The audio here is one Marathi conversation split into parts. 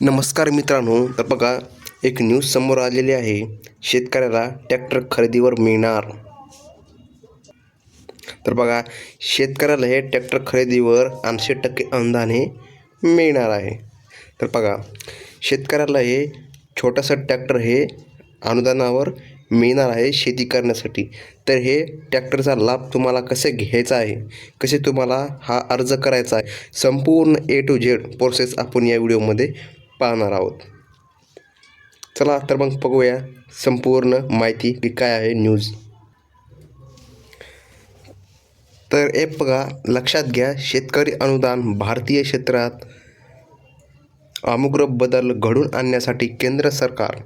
नमस्कार मित्रांनो, तर बघा एक न्यूज समोर आलेली आहे. शेतकऱ्याला ट्रॅक्टर खरेदीवर मिळणार. तर बघा शेतकऱ्याला हे ट्रॅक्टर खरेदीवर 80% अनुदान हे मिळणार आहे. तर बघा शेतकऱ्याला हे छोटंसं ट्रॅक्टर हे अनुदानावर मिळणार आहे शेती करण्यासाठी. तर हे ट्रॅक्टरचा लाभ तुम्हाला कसे घ्यायचा आहे, कसे तुम्हाला हा अर्ज करायचा आहे, संपूर्ण A to Z प्रोसेस आपण या व्हिडिओमध्ये पाहणार आहोत. चला तर मग बघूया संपूर्ण माहिती की काय आहे न्यूज. तर एक बघा लक्षात घ्या, शेतकरी अनुदान भारतीय क्षेत्रात आमूलाग्र बदल घडवून आणण्यासाठी केंद्र सरकार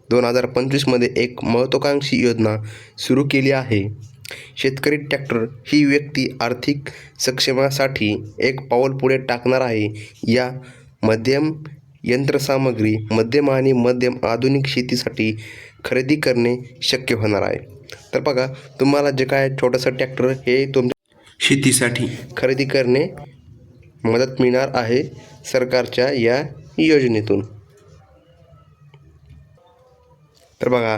2025मध्ये एक महत्त्वाकांक्षी योजना सुरू केली आहे. शेतकरी ट्रॅक्टर ही व्यक्ती आर्थिक सक्षमासाठी एक पाऊल पुढे टाकणार आहे. या मध्यम यंत्रसामग्री मध्यम आणि मध्यम आधुनिक शेतीसाठी खरेदी करणे शक्य होणार आहे. तर बघा तुम्हाला जे काय छोटंसं ट्रॅक्टर हे तुमच्या शेतीसाठी खरेदी करणे मदत मिळणार आहे सरकारच्या या योजनेतून. तर बघा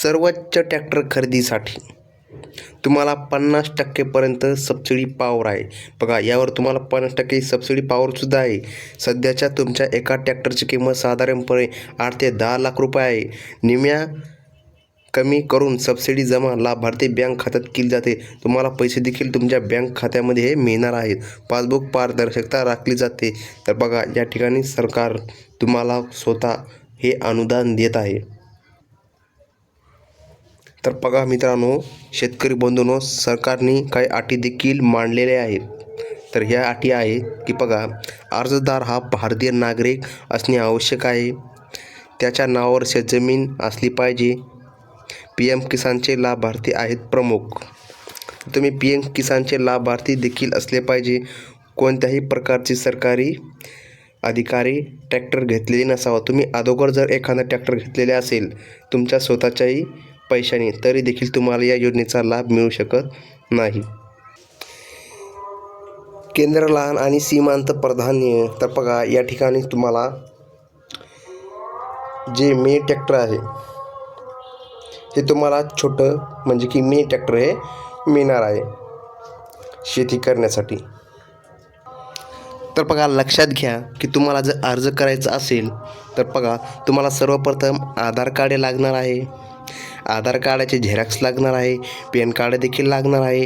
सर्वोच्च ट्रॅक्टर खरेदीसाठी तुम्हाला 50% सबसिडी पॉवर आहे. बघा यावर तुम्हाला 50% सबसिडी पॉवरसुद्धा आहे. सध्याच्या तुमच्या एका ट्रॅक्टरची किंमत साधारणपणे 8 ते 10 लाख रुपये आहे. निम्म्या कमी करून सबसिडी जमा लाभार्थी बँक खात्यात केली जाते. तुम्हाला पैसे देखील तुमच्या बँक खात्यामध्ये हे मिळणार आहेत. पासबुक पारदर्शकता राखली जाते. तर बघा या ठिकाणी सरकार तुम्हाला स्वतः हे अनुदान देत आहे. तर बघा मित्रांनो, शेतकरी बंधूंनो, सरकारने काही अटी देखील मांडलेल्या आहेत. तर ह्या अटी आहेत की बघा अर्जदार हा भारतीय नागरिक असणे आवश्यक आहे. त्याच्या नावावर शेतजमीन असली पाहिजे. PM किसानचे लाभार्थी आहेत प्रमुख. तुम्ही PM किसानचे लाभार्थी देखील असले पाहिजे. कोणत्याही प्रकारची सरकारी अधिकारी ट्रॅक्टर घेतलेली नसावा. तुम्ही अगोदर जर एखादा ट्रॅक्टर घेतलेले असेल तुमच्या स्वतःच्याही पैशाने तरी देखील तुम्हाला या योजनेचा लाभ मिळू शकत नाही. केंद्र लहान आणि सीमांत प्राधान्य. तर बघा या ठिकाणी तुम्हाला जे मिनी ट्रॅक्टर आहे हे तुम्हाला छोटं म्हणजे की मिनी ट्रॅक्टर हे मिळणार आहे शेती करण्यासाठी. तर बघा लक्षात घ्या की तुम्हाला जर अर्ज करायचा असेल तर बघा तुम्हाला सर्वप्रथम आधार कार्ड लागणार आहे. आधार कार्डाचे झेरॉक्स लागणार आहे. पॅन कार्ड देखील लागणार आहे.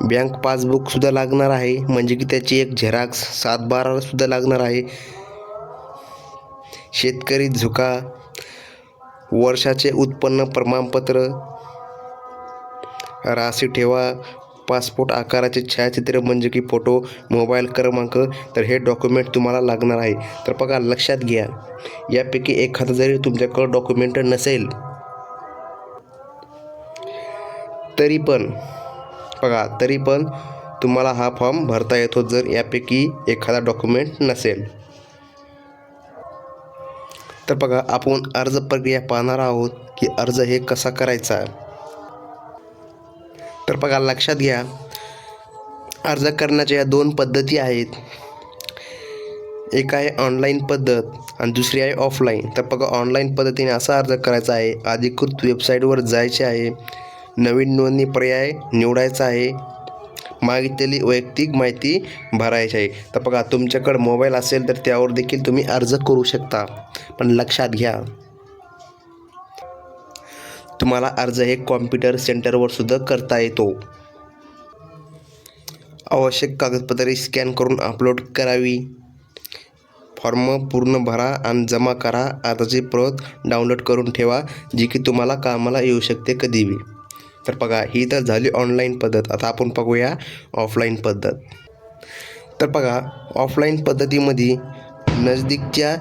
बँक पासबुकसुद्धा लागणार आहे म्हणजे की त्याची एक झेरॉक्स 7/12सुद्धा लागणार आहे. शेतकरी झुका, वर्षाचे उत्पन्न प्रमाणपत्र, राशी ठेवा, पासपोर्ट आकाराचे छायाचित्र म्हणजे की फोटो, मोबाईल क्रमांक. तर हे डॉक्युमेंट तुम्हाला लागणार आहे. तर बघा लक्षात घ्या, यापैकी एखादं जरी तुमच्याकडं डॉक्युमेंट नसेल तरी पण तुम्हाला हा फॉर्म भरता येतो जर यापैकी एखादा डॉक्युमेंट नसेल. तर बघा आपण अर्ज प्रक्रिया पाहणार आहोत की अर्ज हे कसा करायचा. तर बघा लक्षात घ्या, अर्ज करण्याच्या या 2 पद्धती आहेत. एक आहे ऑनलाईन पद्धत आणि दुसरी आहे ऑफलाईन. तर बघा ऑनलाईन पद्धतीने असा अर्ज करायचा आहे. अधिकृत वेबसाईटवर जायचे आहे. नवीन नोंदणी पर्याय निवडायचा आहे. मागितलेली वैयक्तिक माहिती भरायची आहे. तर बघा तुमच्याकडे मोबाईल असेल तर त्यावर देखील तुम्ही अर्ज करू शकता. पण लक्षात घ्या तुम्हाला अर्ज हे कॉम्प्युटर सेंटरवर सुद्धा करता येतो. आवश्यक कागदपत्रे स्कॅन करून अपलोड करावी. फॉर्म पूर्ण भरा आणि जमा करा. अर्जाची प्रत डाउनलोड करून ठेवा जी की तुम्हाला कामाला येऊ शकते कधीही. तर बघा ही तर झाली ऑनलाईन पद्धत. आता आपण बघूया ऑफलाईन पद्धत. तर बघा ऑफलाईन पद्धतीमध्ये नजदीकच्या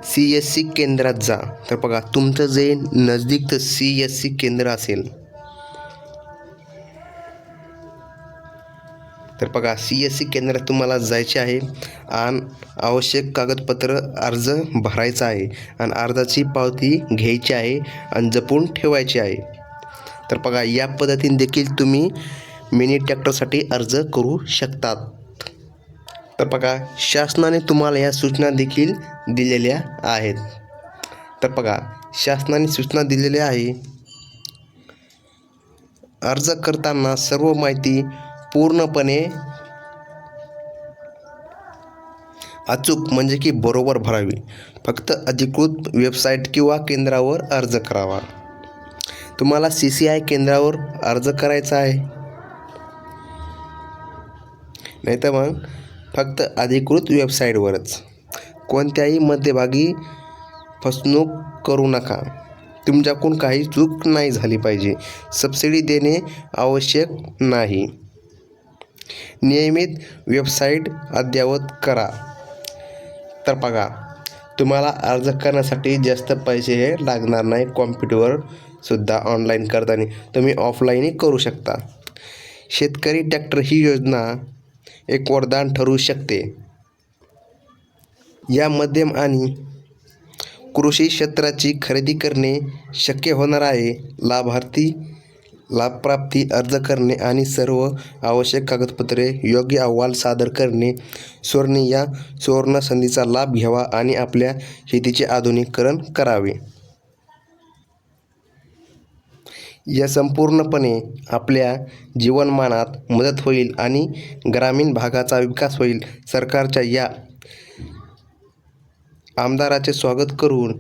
CSC केंद्रात जा. तर बघा तुमचं जे नजदीकचं CSC केंद्र असेल तर बघा CSC केंद्रात तुम्हाला जायचे आहे आणि आवश्यक कागदपत्र अर्ज भरायचा आहे आणि अर्जाची पावती घ्यायची आहे आणि जपून ठेवायची आहे. तर बघा या पद्धतीने देखील तुम्ही मिनी ट्रॅक्टरसाठी अर्ज करू शकतात. तर बघा, शासनाने तुम्हाला या सूचना देखील दिलेल्या आहेत. तर बघा, शासनाने सूचना दिलेल्या आहे. अर्ज करताना सर्व माहिती पूर्णपणे अचूक म्हणजे की बरोबर भरावी. फक्त अधिकृत वेबसाईट किंवा केंद्रावर अर्ज करावा. तुम्हाला CCI केंद्रावर अर्ज करायचा आहे, नाही तर मग फक्त अधिकृत वेबसाईटवरच. कोणत्याही मध्यभागी फसवणूक करू नका. तुमच्याकडून काही चूक नाही झाली पाहिजे. सबसिडी देणे आवश्यक नाही. नियमित वेबसाईट अद्ययावत करा. तर बघा, तुम्हाला अर्ज करण्यासाठी जास्त पैसे हे लागणार नाही. कॉम्प्युटरवर सुद्धा ऑनलाईन करताना तुम्ही ऑफलाईनही करू शकता. शेतकरी ट्रॅक्टर ही योजना एक वरदान ठरू शकते. या मध्यम आणि कृषी क्षेत्राची खरेदी करणे शक्य होणार आहे. लाभप्राप्ती अर्ज करणे आणि सर्व आवश्यक कागदपत्रे योग्य अहवाल सादर करणे. या सुवर्ण संधीचा लाभ घ्यावा आणि आपल्या शेतीचे आधुनिकीकरण करावे. या संपूर्णपणे आपल्या जीवनमानात मदत होईल आणि ग्रामीण भागाचा विकास होईल. सरकारच्या या आमदाराचे स्वागत करून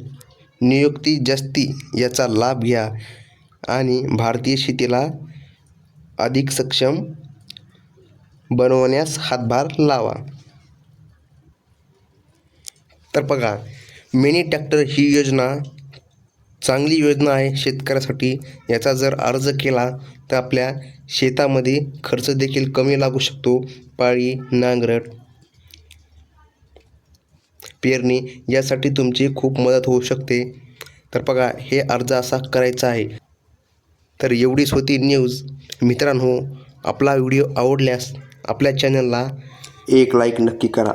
नियुक्ती जास्ती याचा लाभ घ्या आणि भारतीय शेतीला अधिक सक्षम बनवण्यास हातभार लावा. तर बघा, मिनी ट्रॅक्टर ही योजना चांगली योजना आहे शेतकऱ्यासाठी. याचा जर अर्ज केला तर आपल्या शेतामध्ये खर्च देखील कमी लागू शकतो. पाळी, नांगरट, पेरणी यासाठी तुमची खूप मदत होऊ शकते. तर बघा, हे अर्ज असा करायचा आहे. तर एवढीच होती न्यूज. मित्रांनो, आपला व्हिडिओ आवडल्यास आपल्या चॅनलला एक लाईक नक्की करा.